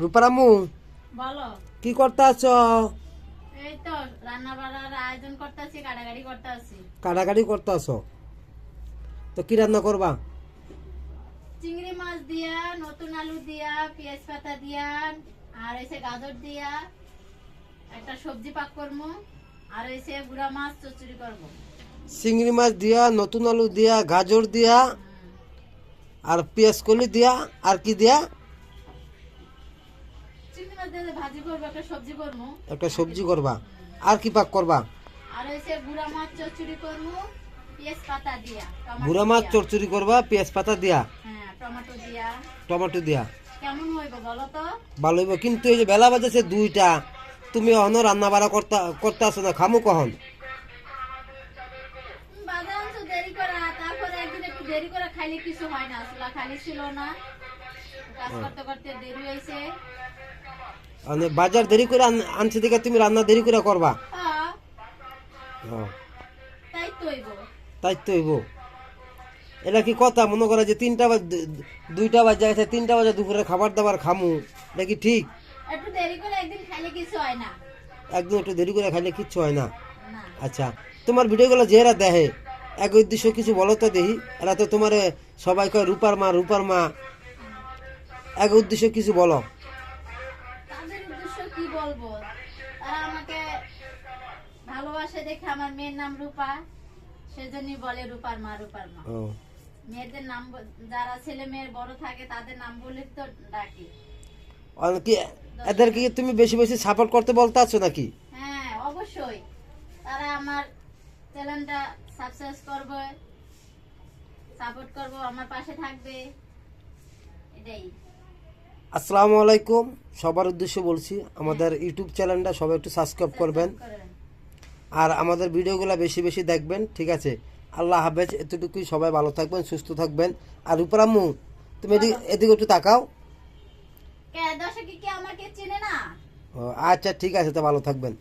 রূপারামু বলো। কি করতে আছো? এই তো রান্না বাড়ার আয়োজন করতেছি, কাটাকাটি করতেছি। কাটাকাটি করতে আছো? তো কি রান্না করবা? চিংড়ি মাছ দিয়া, নতুন আলু দিয়া, পেঁয়াজ পাতা দিয়া, আর এসে গাজর দিয়া একটা সবজি পাক করবো, আর এসে গুড়া মাছ চচ্চড়ি করবো। চিংড়ি মাছ দিয়া, নতুন আলু দিয়া, গাজর দিয়া, আর পেঁয়াজ কলি দিয়া, আর কি দিয়া? চিংড়ি মাছ দিয়ে ভাজি করবো, একটা সবজি করবো। একটা সবজি করবা। আর কি পাক করবা? আর এসে গুড়া মাছ চচ্চড়ি করবো, পেঁয়াজ পাতা দিয়া, গুঁড়া মাছ চচ্চড়ি করবা পেঁয়াজ পাতা দিয়া, হ্যাঁ, টমেটো দিয়া। টমেটো দিয়া। কেমন হইব বলো তো? ভালো হইব, কিন্তু এই যে বেলা বাজেছে 2টা, তুমি এখনো রান্না বাড়া করতে আসো না, খামু কখন? বাজার আনছো দেরি করা, তারপরে একদিন একটু দেরি করে খাইলে কিছু হয় না, চুলা খালি ছিল না, কাজ করতে করতে দেরি হয়েছে। মানে বাজার দেরি করে আনছে দিকে তুমি রান্না দেরি করে করবা? হ্যাঁ, ও, তাই তো হইব। তাই তো হইব। এটা কি কথা? মনে করো যে 2টা বাজে গেছে, 3টা বাজে দুপুরে খাবার দাবার খামু, এটা কি ঠিক? একটু দেরি করে একদিন খাইলে কিছু হয় না। একদম একটু দেরি করে খাইলে কিচ্ছু হয় না। না, আচ্ছা, তোমার ভিডিওগুলো যে এরা দেখে, এক উদ্দেশ্য কিছু বলো তো দেখি। এরা তো তোমার সবাই কয় রূপার মা, রূপার মা, এক উদ্দেশ্য কিছু বলো। তাদের উদ্দেশ্য কি বলবো? তারা আমাকে ভালোবাসে দেখে, আমার মেয়ের নাম রূপা, সেজন্যই বলে রূপার মা, রূপার মা। ও, মেয়েদের নাম যারা ছেলে মেয়ের বড় থাকে তাদের নাম বলে তো ডাকি। আর কি এদেরকে কি তুমি বেশি বেশি সাপোর্ট করতে বলতে আছো নাকি? হ্যাঁ, অবশ্যই। তারা আমার চ্যানেলটা সাবস্ক্রাইব করবে, সাপোর্ট করবে, আমার পাশে থাকবে, এটাই। আসসালামু আলাইকুম, সবার উদ্দেশ্যে বলছি, আমাদের ইউটিউব চ্যানেলটা সবাই একটু সাবস্ক্রাইব করবেন, করেন। আর আমাদের ভিডিওগুলো বেশি বেশি দেখবেন, ঠিক আছে? আল্লাহ হাফেজ, এতটুকুই। সবাই ভালো থাকবেন, সুস্থ থাকবেন। আর রূপারাম্মু, তুমি এদিকে একটু তাকাও। কে দর্শক কি আমাকে চেনে না? ও, আচ্ছা ঠিক আছে, তো ভালো থাকবেন।